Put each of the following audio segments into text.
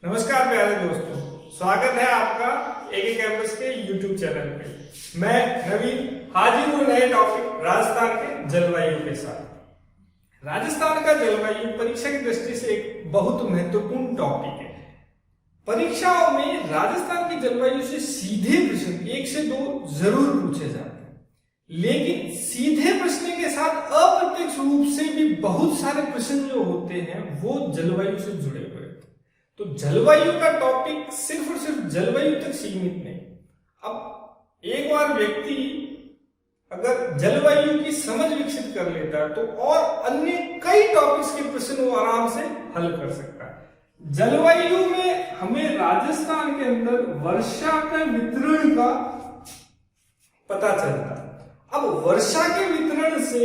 नमस्कार प्यारे दोस्तों, स्वागत है आपका एके कैंपस के यूट्यूब चैनल पे। मैं नवीन हाजिर हूं नए टॉपिक राजस्थान के जलवायु के साथ। राजस्थान का जलवायु परीक्षा की दृष्टि से एक बहुत महत्वपूर्ण टॉपिक है। परीक्षाओं में राजस्थान की जलवायु से सीधे प्रश्न 1 से 2 जरूर पूछे जाते हैं, लेकिन सीधे प्रश्न के साथ अप्रत्यक्ष रूप से भी बहुत सारे प्रश्न जो होते हैं वो जलवायु से जुड़े हुए। तो जलवायु का टॉपिक सिर्फ और सिर्फ जलवायु तक सीमित नहीं। अब एक बार व्यक्ति अगर जलवायु की समझ विकसित कर लेता है तो और अन्य कई टॉपिक्स के प्रश्न वो आराम से हल कर सकता है। जलवायु में हमें राजस्थान के अंदर वर्षा के वितरण का पता चलता है। अब वर्षा के वितरण से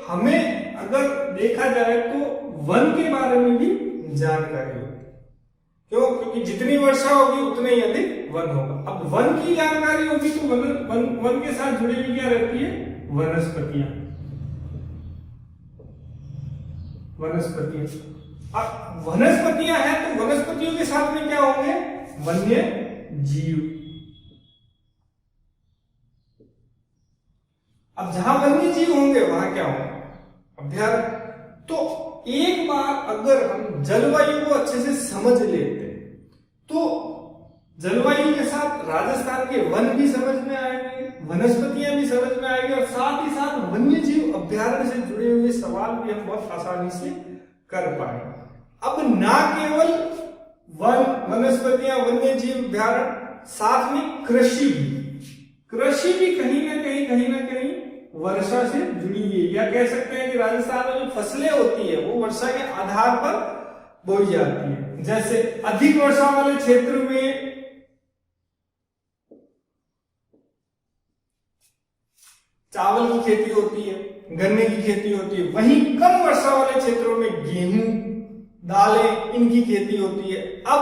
हमें अगर देखा जाए तो वन के बारे में भी जानकारी होती है। क्यों? क्योंकि जितनी वर्षा होगी उतना ही अधिक वन होगा। अब वन की जानकारी होगी तो वन के साथ जुड़ी हुई क्या रहती है? वनस्पतियां। अब वनस्पतियां हैं तो वनस्पतियों के साथ में क्या होंगे? वन्य जीव। अब जहां वन्य जीव होंगे वहां क्या होंगे? अभयारण्य। तो एक बार अगर हम जलवायु को अच्छे से समझ लेते तो जलवायु के साथ राजस्थान के वन भी समझ में आएंगे, वनस्पतियां भी समझ में आएंगे और साथ ही साथ वन्य जीव अभ्यारण्य से जुड़े हुए सवाल भी हम बहुत आसानी से कर पाएंगे। अब ना केवल वन, वनस्पतियां, वन्य जीव अभ्यारण्य, साथ में कृषि भी कहीं ना कहीं वर्षा से जुड़ी हुई है। या कह सकते हैं कि राजस्थान में जो फसलें होती है वो वर्षा के आधार पर बोई जाती है। जैसे अधिक वर्षा वाले क्षेत्र में चावल की खेती होती है, गन्ने की खेती होती है, वहीं कम वर्षा वाले क्षेत्रों में गेहूं, दालें, इनकी खेती होती है। अब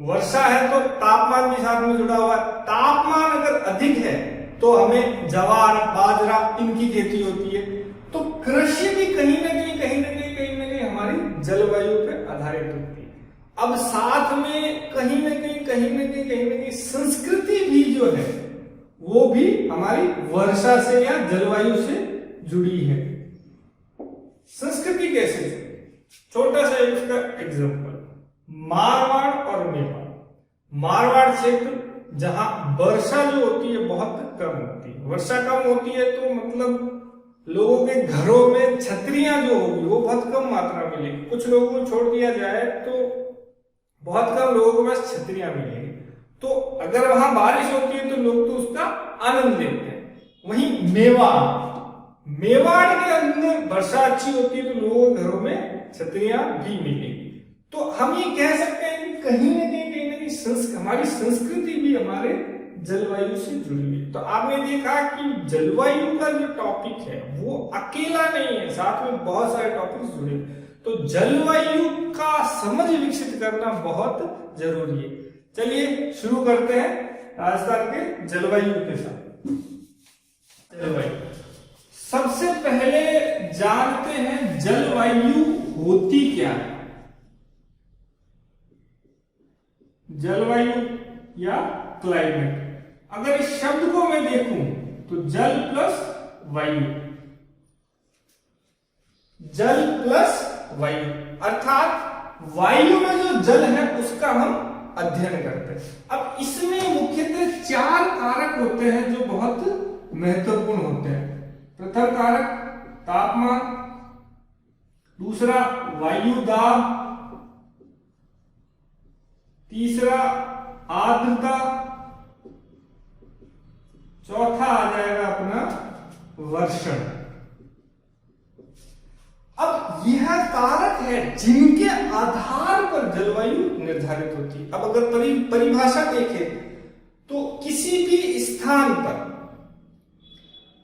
वर्षा है तो तापमान भी साथ में जुड़ा हुआ है। तापमान अगर अधिक है तो हमें ज्वार, बाजरा, इनकी खेती होती है। तो कृषि भी कहीं ना कहीं हमारी जलवायु पर आधारित होती है। अब साथ में कहीं ना कहीं संस्कृति भी जो है वो भी हमारी वर्षा से या जलवायु से जुड़ी है। संस्कृति कैसे? छोटा सा इसका एग्जांपल, मारवाड़ और मेवाड़। मारवाड़ क्षेत्र जहां वर्षा जो होती है बहुत कम होती है। वर्षा कम होती है तो मतलब लोगों के घरों में छतरियां जो होगी वो बहुत कम मात्रा में मिलेगी। कुछ लोगों को छोड़ दिया जाए तो बहुत कम लोगों के पास छतरियां मिलेगी। तो अगर वहां बारिश होती है तो लोग तो उसका आनंद लेते हैं। वहीं मेवाड़ के अंदर वर्षा अच्छी होती है तो लोगों के घरों में छतरियां भी मिलेगी। तो हम ये कह सकते हैं कि कहीं ना कहीं हमारी संस्कृति भी हमारे जलवायु से जुड़ी हुई है। तो आपने देखा कि जलवायु का जो टॉपिक है वो अकेला नहीं है, साथ में बहुत सारे टॉपिक्स जुड़े हुए। तो जलवायु का समझ विकसित करना बहुत जरूरी है। चलिए शुरू करते हैं राजस्थान के जलवायु के साथ। जलवायु सबसे पहले जानते हैं जलवायु होती क्या है। जलवायु या क्लाइमेट, अगर इस शब्द को मैं देखूं तो जल प्लस वायु, जल प्लस वायु, अर्थात वायु में जो जल है उसका हम अध्ययन करते हैं। अब इसमें मुख्यतः 4 कारक होते हैं जो बहुत महत्वपूर्ण होते हैं। प्रथम कारक तापमान, दूसरा वायु दाब, तीसरा आर्द्रता, चौथा आ जाएगा अपना वर्षण। अब यह कारक है जिनके आधार पर जलवायु निर्धारित होती है। अब अगर परिभाषा देखें तो किसी भी स्थान पर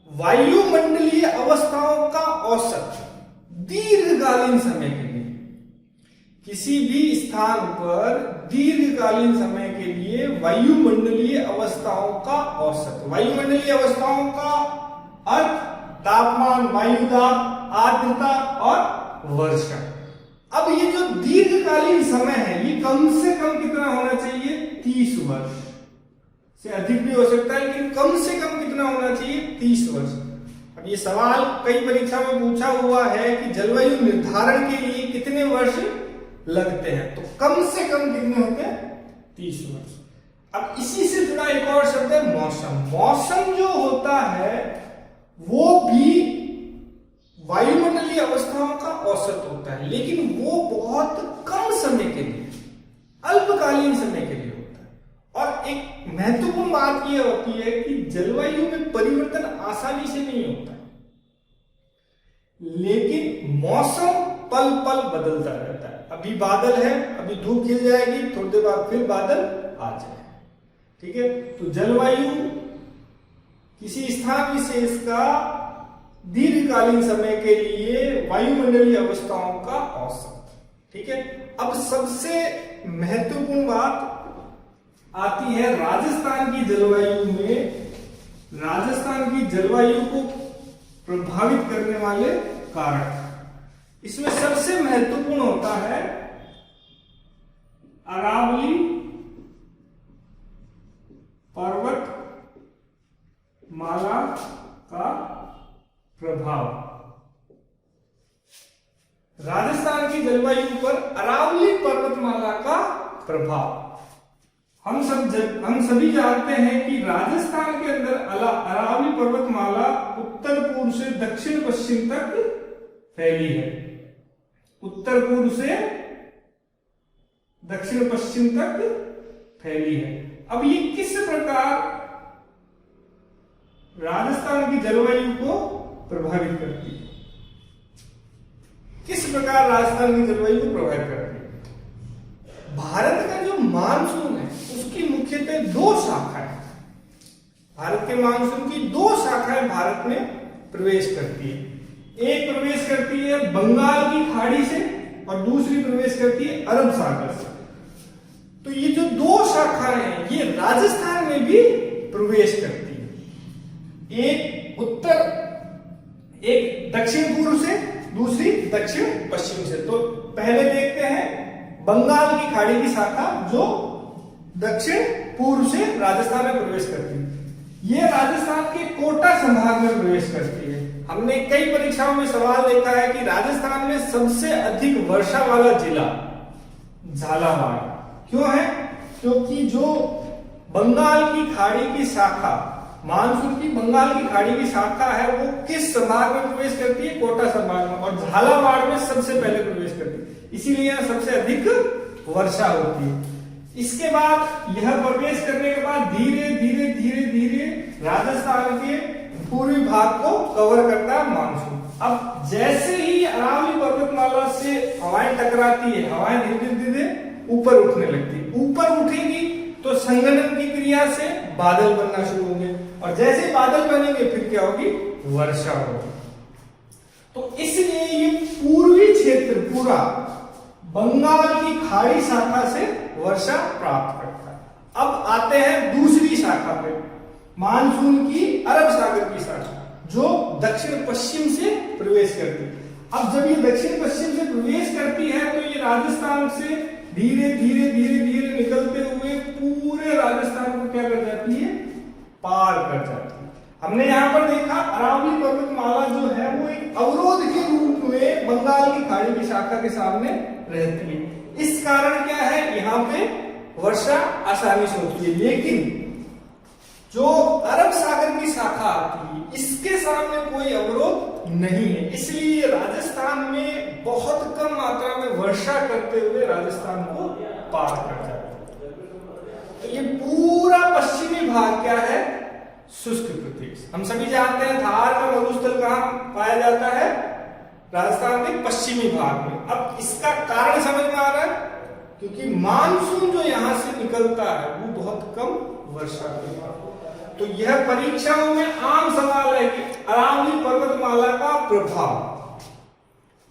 वायुमंडलीय अवस्थाओं का औसत दीर्घकालीन समय के लिए, किसी भी स्थान पर दीर्घकालीन समय के लिए वायुमंडलीय अवस्थाओं का औसत, वायुमंडलीय अवस्थाओं का अर्थ तापमान, वायुदाब, आर्द्रता और वर्षा। अब ये जो दीर्घकालीन समय है ये कम से कम कितना होना चाहिए? 30 वर्ष से अधिक भी हो सकता है, लेकिन कम से कम कितना होना चाहिए? 30 वर्ष। अब ये सवाल कई परीक्षा में पूछा हुआ है कि जलवायु निर्धारण के लिए कितने वर्ष लगते हैं, तो कम से कम कितने होते हैं? 30 वर्ष। अब इसी से जुड़ा एक और शब्द है मौसम। मौसम जो होता है वो भी वायुमंडलीय अवस्थाओं का औसत होता है, लेकिन वो बहुत कम समय के लिए, अल्पकालीन समय के लिए होता है। और एक महत्वपूर्ण बात यह होती है कि जलवायु में परिवर्तन आसानी से नहीं होता है, लेकिन मौसम पल पल बदलता रहता है। अभी बादल है, अभी धूप खिल जाएगी, थोड़ी देर बाद फिर बादल आ जाए। ठीक है, तो जलवायु किसी स्थान विशेष का दीर्घकालीन समय के लिए वायुमंडलीय अवस्थाओं का औसत। ठीक है, अब सबसे महत्वपूर्ण बात आती है राजस्थान की जलवायु में। राजस्थान की जलवायु को प्रभावित करने वाले कारक, इसमें सबसे महत्वपूर्ण होता है अरावली पर्वत माला का प्रभाव। राजस्थान की जलवायु पर अरावली पर्वतमाला का प्रभाव। हम सभी जानते हैं कि राजस्थान के अंदर अरावली पर्वतमाला उत्तर पूर्व से दक्षिण पश्चिम तक फैली है। उत्तर पूर्व से दक्षिण पश्चिम तक फैली है। अब ये किस प्रकार राजस्थान की जलवायु को प्रभावित करती है? किस प्रकार राजस्थान की जलवायु को प्रभावित करती है? भारत का जो मानसून है उसकी मुख्यतः 2 शाखाएं, भारत के मानसून की 2 शाखाएं भारत में प्रवेश करती है। एक प्रवेश करती है बंगाल की खाड़ी से और दूसरी प्रवेश करती है अरब सागर से। तो ये जो 2 शाखाएं हैं ये राजस्थान में भी प्रवेश करती है, एक दक्षिण पूर्व से, दूसरी दक्षिण पश्चिम से। तो पहले देखते हैं बंगाल की खाड़ी की शाखा जो दक्षिण पूर्व से राजस्थान में प्रवेश करती है। ये राजस्थान के कोटा संभाग में प्रवेश करती है। हमने कई परीक्षाओं में सवाल देखा है कि राजस्थान में सबसे अधिक वर्षा वाला जिला झालावाड़ क्यों है? क्योंकि जो बंगाल की खाड़ी की शाखा, मानसून की बंगाल की खाड़ी की शाखा है वो किस संभाग में प्रवेश करती है? कोटा संभाग में, और झालावाड़ में सबसे पहले प्रवेश करती है, इसीलिए यहां सबसे अधिक वर्षा होती है। इसके बाद यह प्रवेश करने के बाद धीरे धीरे धीरे धीरे राजस्थान के पूर्वी भाग को कवर करता है मानसून। अब जैसे ही अरावली पर्वतमाला से हवाएं टकराती है, हवाएं धीरे धीरे ऊपर उठने लगती है। ऊपर उठेगी तो संघनन की क्रिया से बादल बनना शुरू होंगे, और जैसे बादल बनेंगे फिर क्या होगी? वर्षा होगी। तो इसलिए ये पूर्वी क्षेत्र पूरा बंगाल की खाड़ी शाखा से वर्षा प्राप्त करता है। अब आते हैं दूसरी शाखा पे, मानसून की अरब सागर की शाखा जो दक्षिण पश्चिम से प्रवेश करती है। अब जब ये दक्षिण पश्चिम से प्रवेश करती है तो ये राजस्थान से धीरे धीरे धीरे धीरे निकलते हुए पूरे राजस्थान को क्या कर जाती है? पार कर जाती है। हमने यहां पर देखा अरावली पर्वतमाला जो है वो एक अवरोध के रूप में बंगाल की खाड़ी की शाखा के सामने रहती है। इस कारण क्या है, यहाँ पे वर्षा आसानी से होती है। लेकिन जो अरब सागर की शाखा आती है इसके सामने कोई अवरोध नहीं है, इसलिए राजस्थान में बहुत कम मात्रा में वर्षा करते हुए राजस्थान को पार कर जाता है। तो ये पूरा पश्चिमी भाग क्या है? शुष्क प्रदेश। हम सभी जानते हैं थार का मरुस्थल कहां पाया जाता है? राजस्थान के पश्चिमी भाग में। अब इसका कारण समझ में आ रहा है, क्योंकि मानसून जो यहां से निकलता है वो बहुत कम वर्षा करता है। तो यह परीक्षाओं में आम सवाल है कि अरावली पर्वतमाला का प्रभाव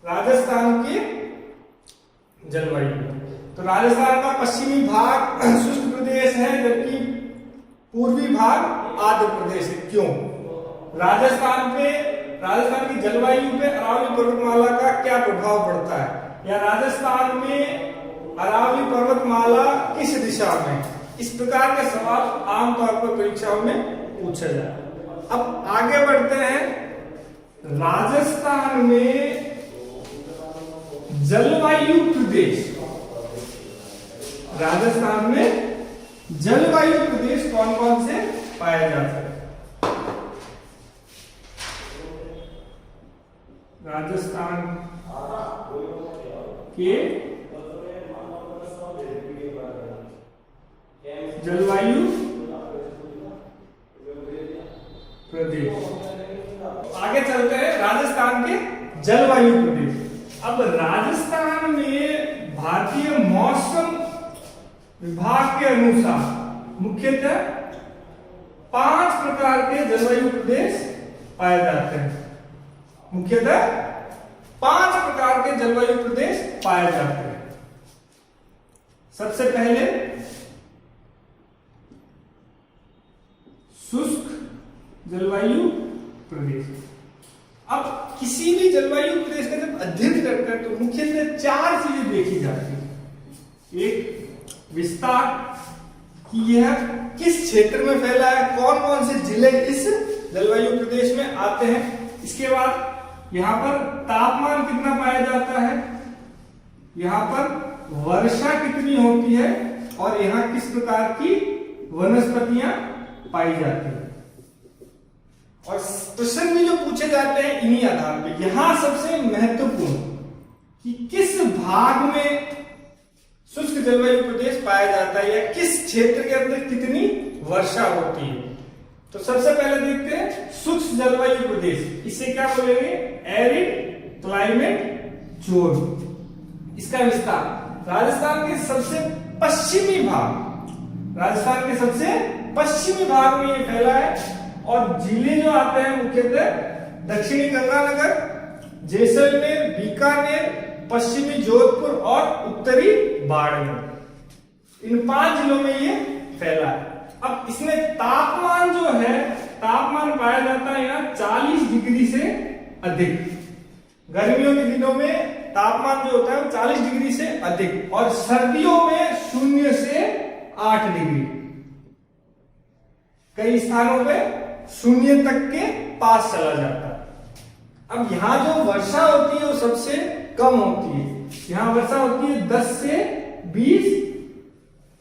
राजस्थान के जलवायु। तो राजस्थान का पश्चिमी भाग शुष्क प्रदेश है, जबकि पूर्वी भाग आर्द्र प्रदेश है। क्यों? राजस्थान की जलवायु पे अरावली पर्वतमाला का क्या प्रभाव पड़ता है, या राजस्थान में अरावली पर्वतमाला किस दिशा में? इस प्रकार के सवाल आमतौर पर परीक्षाओं में पूछा जाए। अब आगे बढ़ते हैं। राजस्थान में जलवायु प्रदेश, राजस्थान में जलवायु प्रदेश कौन कौन से पाए जाते हैं? राजस्थान के जलवायु प्रदेश। आगे चलते हैं राजस्थान के जलवायु प्रदेश। अब राजस्थान में भारतीय मौसम विभाग के अनुसार मुख्यतः 5 प्रकार के जलवायु प्रदेश पाए जाते हैं। मुख्यतः 5 प्रकार के जलवायु प्रदेश पाए जाते हैं। सबसे पहले शुष्क जलवायु प्रदेश। अब किसी भी जलवायु प्रदेश का जब अध्ययन करते हैं तो मुख्यतः 4 चीजें देखी जाती है। एक, विस्तार, कि यह किस क्षेत्र में फैला है, कौन कौन से जिले इस जलवायु प्रदेश में आते हैं। इसके बाद यहां पर तापमान कितना पाया जाता है, यहां पर वर्षा कितनी होती है और यहां किस प्रकार की वनस्पतियां पाई जाती है। और प्रश्न भी जो पूछे जाते हैं इन्हीं आधार पे। यहां सबसे महत्वपूर्ण कि किस भाग में शुष्क जलवायु प्रदेश पाया जाता है या किस क्षेत्र के अंदर कितनी वर्षा होती है। तो सबसे पहले देखते हैं शुष्क जलवायु प्रदेश। इसे क्या बोलेंगे? Arid climate zone. इसका विस्तार राजस्थान के सबसे पश्चिमी भाग, राजस्थान के सबसे पश्चिमी भाग में ये फैला है और जिले जो आते हैं मुख्यतः दक्षिणी गंगानगर, जैसलमेर, बीकानेर, पश्चिमी जोधपुर और उत्तरी बाड़मेर। इन 5 जिलों में ये फैला है। अब इसमें तापमान जो है, तापमान पाया जाता है यहाँ 40 डिग्री से अधिक। गर्मियों के दिनों में तापमान जो होता है वो 40 डिग्री से अधिक और सर्दियों में 0 से 8 डिग्री, कई स्थानों पे 0 तक के पास चला जाता है। अब यहां जो वर्षा होती है वो सबसे कम होती है। यहां वर्षा होती है 10 से 20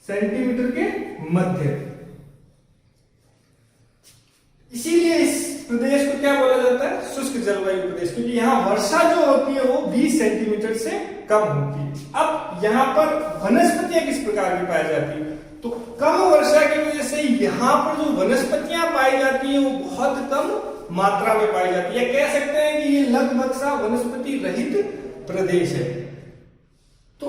सेंटीमीटर के मध्य। इसीलिए इस प्रदेश को क्या बोला जाता है? शुष्क जलवायु प्रदेश, क्योंकि यहाँ वर्षा जो होती है वो 20 सेंटीमीटर से कम होती है। अब यहाँ पर वनस्पतियां किस प्रकार की पाई जाती है? तो कम वर्षा की वजह से यहाँ पर जो वनस्पतियां पाई जाती है वो बहुत कम मात्रा में पाई जाती है। कह सकते हैं कि ये लगभग सा वनस्पति रहित प्रदेश है। तो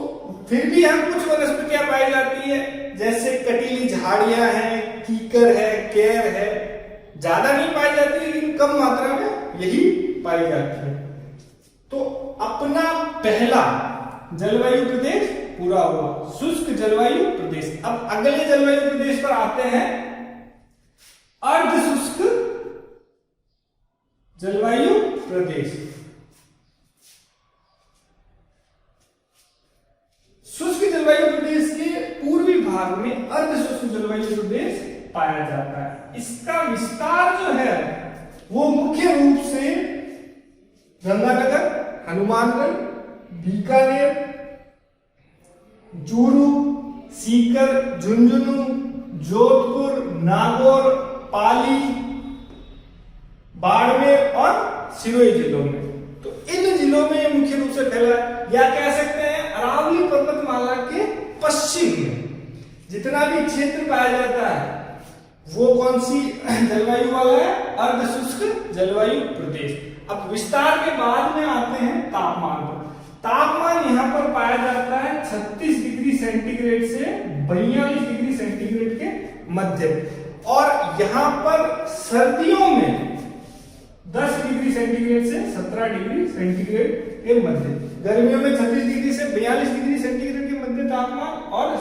फिर भी यहाँ कुछ वनस्पतियां पाई जाती है, जैसे कटीली झाड़ियां हैं, कीकर है, केर है। ज्यादा नहीं पाई जाती लेकिन कम मात्रा में यही पाई जाती है। तो अपना पहला जलवायु प्रदेश पूरा हुआ, शुष्क जलवायु प्रदेश। अब अगले जलवायु प्रदेश पर आते हैं, अर्ध शुष्क जलवायु प्रदेश। शुष्क जलवायु प्रदेश के पूर्वी भाग में अर्ध शुष्क जलवायु प्रदेश पाया जाता है। इसका विस्तार जो है वो मुख्य रूप से गंगानगर, हनुमानगढ़, बीकानेर, चूरू, सीकर, झुंझुनू, जोधपुर, नागौर, पाली, बाड़मेर और सिरोही जिलों में। तो इन जिलों में ये मुख्य रूप से फैला है, या कह सकते हैं अरावली पर्वतमाला के पश्चिम में जितना भी क्षेत्र पाया जाता है वो कौन सी जलवायु वाला है? अर्ध शुष्क जलवायु प्रदेश। अब विस्तार के बाद में आते हैं तापमान पर। तापमान यहाँ पर पाया जाता है 36 डिग्री सेंटीग्रेड से 42 डिग्री सेंटीग्रेड के मध्य, और यहाँ पर सर्दियों में 10 डिग्री सेंटीग्रेड से 17 डिग्री सेंटीग्रेड के मध्य, गर्मियों में 36 डिग्री से 42 डिग्री सेंटीग्रेड के मध्य तापमान, और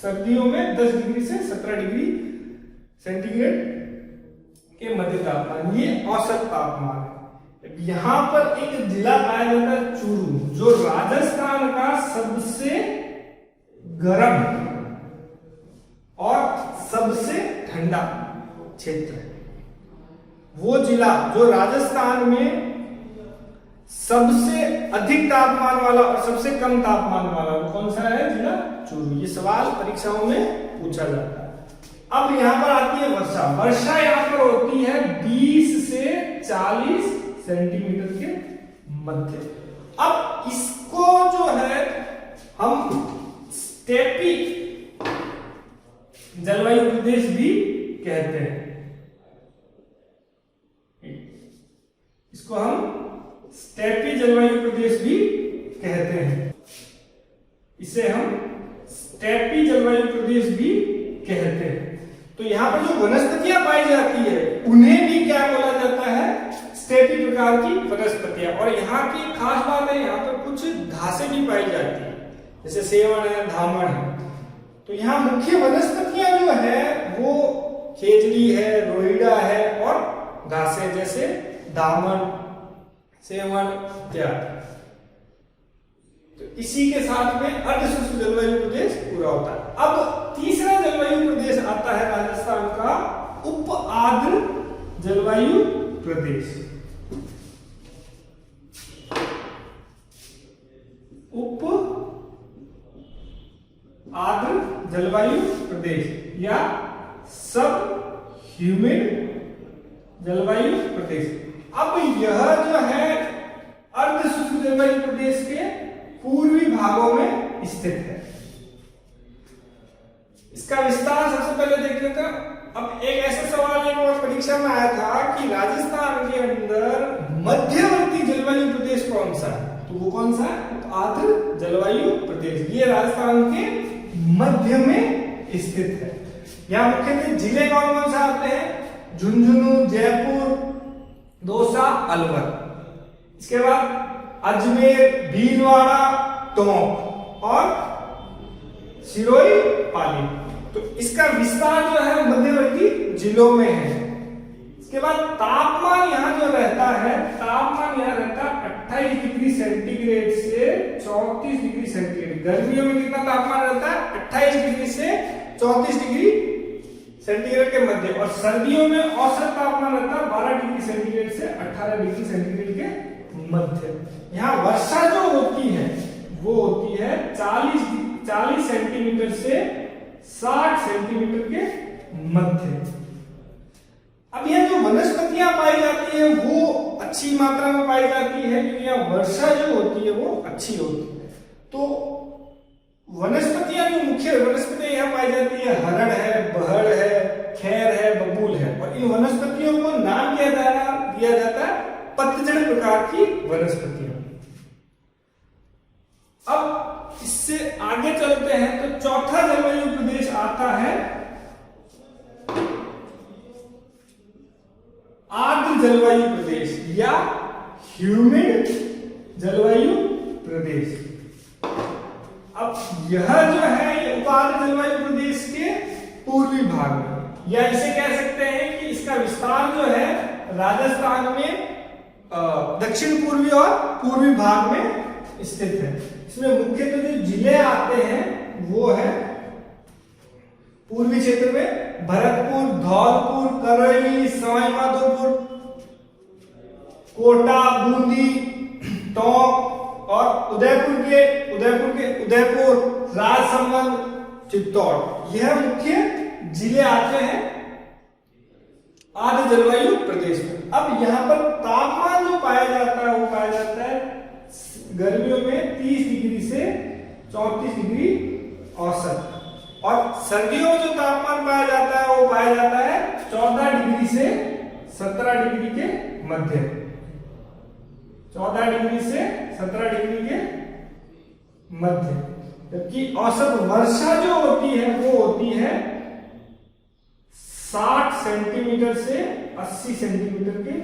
सर्दियों में 10 डिग्री से 17 डिग्री सेंटीग्रेड के मध्य तापमान। ये औसत तापमान है। यहां पर एक जिला पाया जाता है चूरू, जो राजस्थान का सबसे गर्म और सबसे ठंडा क्षेत्र है। वो जिला जो राजस्थान में सबसे अधिक तापमान वाला और सबसे कम तापमान वाला, वो कौन सा है? जिला चूरू। ये सवाल परीक्षाओं में पूछा जाता है। अब यहां पर आती है वर्षा। वर्षा यहां पर होती है 20 से 40 सेंटीमीटर के मध्य। अब इसको जो है हम स्टेपी जलवायु प्रदेश भी कहते हैं। इसको हम स्टेपी जलवायु प्रदेश भी कहते हैं। इसे हम स्टेपी जलवायु प्रदेश भी कहते हैं। तो यहां पर जो वनस्पतियां पाई जाती है उन्हें भी क्या बोला जाता है? स्टेपी प्रकार की वनस्पतियां। और यहाँ की खास बात है, यहाँ पर कुछ घासें भी पाई जाती है, जैसे सेवन है, धामण है। तो यहाँ मुख्य वनस्पतियां जो है वो खेजड़ी है, रोहिड़ा है और घासें जैसे दामन, सेवन इत्यादि। तो इसी के साथ में अर्धशुष्क जलवायु प्रदेश पूरा होता है। अब तीसरा जलवायु प्रदेश आता है राजस्थान का उप आर्द्र जलवायु प्रदेश। उप आर्द्र जलवायु प्रदेश या सब ह्यूमिड जलवायु प्रदेश। अब यह जो है अर्धशुष्क जलवायु प्रदेश के पूर्वी भागों में स्थित है। इसका विस्तार सबसे पहले देख लेते हैं। अब एक ऐसा सवाल एक बार परीक्षा में आया था कि राजस्थान के अंदर मध्यवर्ती जलवायु प्रदेश कौन सा है? तो वो कौन सा है? आर्द्र जलवायु प्रदेश। ये राजस्थान के मध्य में स्थित है। यहाँ मुख्यतः जिले कौन कौन से आते हैं? झुंझुनू, जयपुर, दौसा, अलवर। इसके बाद अजमेर, भीलवाड़ा, टोंक और सिरोही, पाली। तो इसका विस्तार जो है मध्यवर्ती जिलों में है। इसके बाद तापमान यहाँ जो रहता है, तापमान यहाँ रहता है 28 डिग्री सेंटीग्रेड से 34 डिग्री सेंटीग्रेड। गर्मियों में कितना तापमान रहता है? 28 डिग्री से 34 डिग्री सेंटीग्रेड के मध्य। और सर्दियों में औसत तापमान रहता है 12 डिग्री सेंटीग्रेड से 18 डिग्री सेंटीग्रेड के मध्य। यहाँ वर्षा जो होती है वो होती है 40 सेंटीमीटर से 60 सेंटीमीटर के मध्य। अब यह जो वनस्पतियां पाई जाती है वो अच्छी मात्रा में पाई जाती है, क्योंकि यहाँ वर्षा जो होती है वो अच्छी होती है। तो वनस्पतियां जो मुख्य वनस्पतियां यहाँ पाई जाती है, हरड़ है, बहड़ है, खैर है, बबूल है। और इन वनस्पतियों को नाम दिया जाता है पतझड़ प्रकार की वनस्पतियां। अब इससे आगे चलते हैं तो चौथा जलवायु प्रदेश आता है आर्द्र जलवायु प्रदेश या ह्यूमिड जलवायु प्रदेश। अब यह जो है ये उपार्द्र जलवायु प्रदेश के पूर्वी भाग में, या इसे कह सकते हैं कि इसका विस्तार जो है राजस्थान में दक्षिण पूर्वी और पूर्वी भाग में स्थित है। इसमें मुख्यतः जो जिले आते हैं वो है पूर्वी क्षेत्र में भरतपुर, धौलपुर, करौली, सवाई माधोपुर, कोटा, बूंदी, टोंक और उदयपुर, राजसमंद, चित्तौड़। यह मुख्य जिले आते हैं आर्द्र जलवायु प्रदेश में। अब यहाँ पर तापमान जो पाया जाता है वो पाया जाता है गर्मियों में 30 डिग्री से 34 डिग्री औसत, और सर्दियों में जो तापमान पाया जाता है वो पाया जाता है 14 डिग्री से 17 डिग्री के मध्य। 14 डिग्री से 17 डिग्री के मध्य। जबकि औसत वर्षा जो होती है वो होती है 60 सेंटीमीटर से 80 सेंटीमीटर के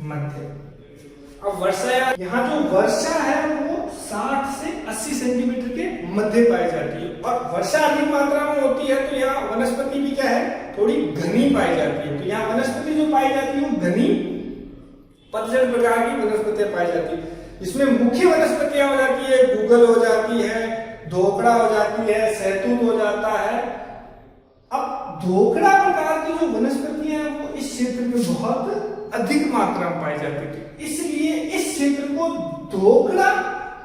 मध्य। अब वर्षा, यहाँ जो वर्षा है वो 60 से 80 सेंटीमीटर के मध्य पाई जाती है। और वर्षा अधिक मात्रा में होती है तो यहाँ वनस्पति भी क्या है, थोड़ी घनी पाई जाती है। तो यहाँ वनस्पति जो पाई जाती है वो घनी पतझड़ प्रकार की वनस्पतियां पाई जाती है। इसमें मुख्य वनस्पतियां हो जाती है गूगल हो जाती है, धोकड़ा हो जाती है, सहतूत हो जाता है। अब धोकड़ा प्रकार की जो वनस्पतियां हैं वो इस क्षेत्र में बहुत अधिक मात्रा में पाई जाती है, इसलिए इस क्षेत्र को धोकड़ा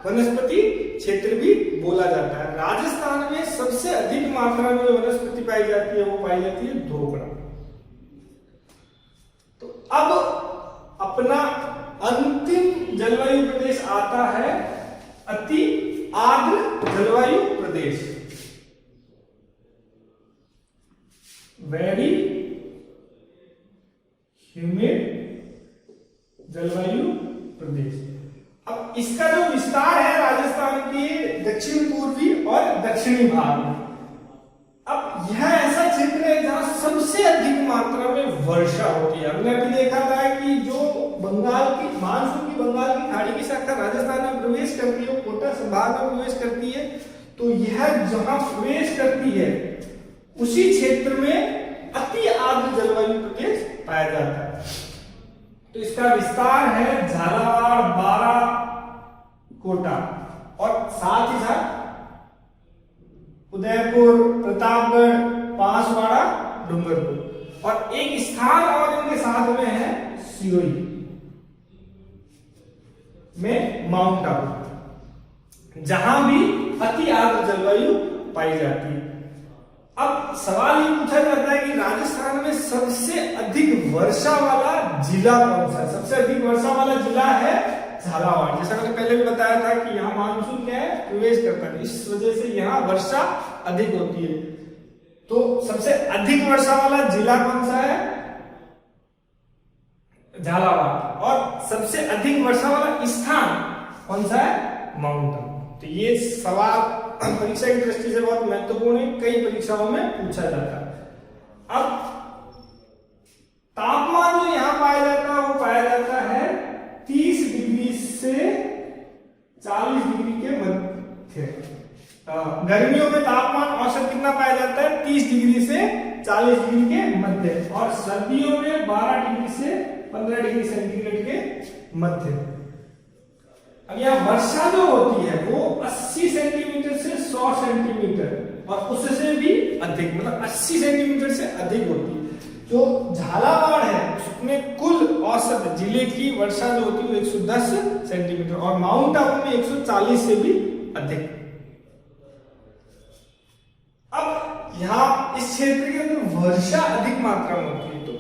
वनस्पति क्षेत्र भी बोला जाता है। राजस्थान में सबसे अधिक मात्रा में जो वनस्पति पाई जाती है वो पाई जाती है धोकड़ा। तो अब अपना अंतिम जलवायु प्रदेश आता है अति आर्द्र जलवायु प्रदेश, वेरी ह्यूमिड जलवायु प्रदेश। अब इसका जो विस्तार है राजस्थान के दक्षिण पूर्वी और दक्षिणी भाग में। अब यह ऐसा क्षेत्र है जहां सबसे अधिक मात्रा में वर्षा होती है। हमने अभी देखा था कि जो बंगाल की मानसून की बंगाल की खाड़ी की शाखा राजस्थान में प्रवेश करती है, वो कोटा संभाग में प्रवेश करती है, तो यह जहां प्रवेश करती है उसी क्षेत्र में अति आर्द्र जलवायु प्रदेश पाया जाता है। तो इसका विस्तार है झालावाड़, बारा, कोटा और साथ ही साथ उदयपुर, प्रतापगढ़, बांसवाड़ा, डूंगरपुर, और एक स्थान और इनके साथ में है सिरोही में माउंट आबू, जहां भी अति आर्द्र जलवायु पाई जाती है। अब सवाल ये पूछा जाता है कि राजस्थान में सबसे अधिक वर्षा वाला जिला कौन सा है? सबसे अधिक वर्षा वाला जिला है झालावाड़। जैसा मैंने पहले भी बताया था कि यहाँ मानसून क्या है, प्रवेश करता है, इस वजह से यहाँ वर्षा अधिक होती है। तो सबसे अधिक वर्षा वाला जिला कौन सा है? झालावाड़। और सबसे अधिक वर्षा वाला स्थान कौन सा है? माउंट आबू। तो ये सवाल परीक्षा की दृष्टि से बहुत महत्वपूर्ण है, कई परीक्षाओं में पूछा जाता है। अब तापमान जो यहां पाया जाता है वो पाया जाता है 30 डिग्री से 40 डिग्री के मध्य। गर्मियों में तापमान औसत कितना पाया जाता है? 30 डिग्री से 40 डिग्री के मध्य, और सर्दियों में 12 डिग्री से 15 डिग्री सेंटीग्रेड के मध्य। अब यहाँ वर्षा जो होती है वो 80 सेंटीमीटर से 100 सेंटीमीटर और उससे भी अधिक, मतलब 80 सेंटीमीटर से अधिक होती है। जो झालावाड़ है उसमें कुल औसत जिले की वर्षा जो होती है वो 110 सेंटीमीटर और माउंट आबू में 140 से भी अधिक। अब यहाँ इस क्षेत्र के अंदर वर्षा अधिक मात्रा में होती है, तो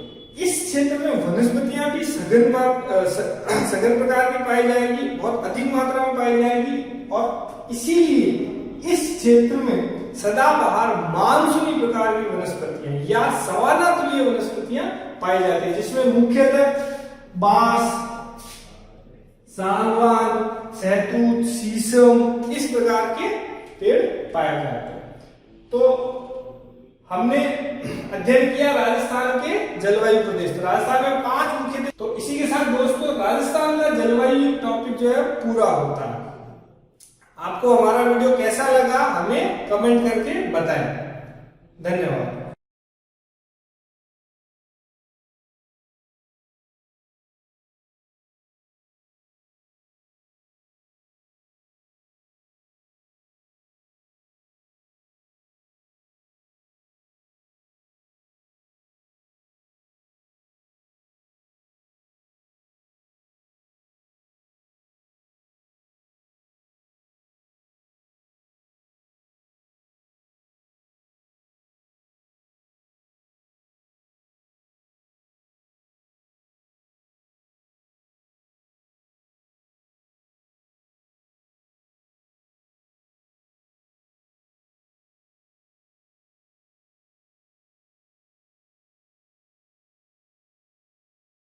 इस क्षेत्र में वनस्पतियां भी सघन प्रकार की पाई जाएगी, बहुत अधिक मात्रा में पाई जाएगी, और इसीलिए इस क्षेत्र में सदाबहार मानसूनी प्रकार की वनस्पतियां या सवाना तुल्य वनस्पतियां पाई जाती है, जिसमें मुख्यतः बांस, सागवान, सहतूत, शीशम, इस प्रकार के पेड़ पाए जाते हैं। तो हमने अध्ययन किया राजस्थान के जलवायु प्रदेश। तो राजस्थान में 5 मुख्य थे। तो इसी के साथ दोस्तों राजस्थान का जलवायु टॉपिक जो है पूरा होता है। आपको हमारा वीडियो कैसा लगा हमें कमेंट करके बताएं। धन्यवाद।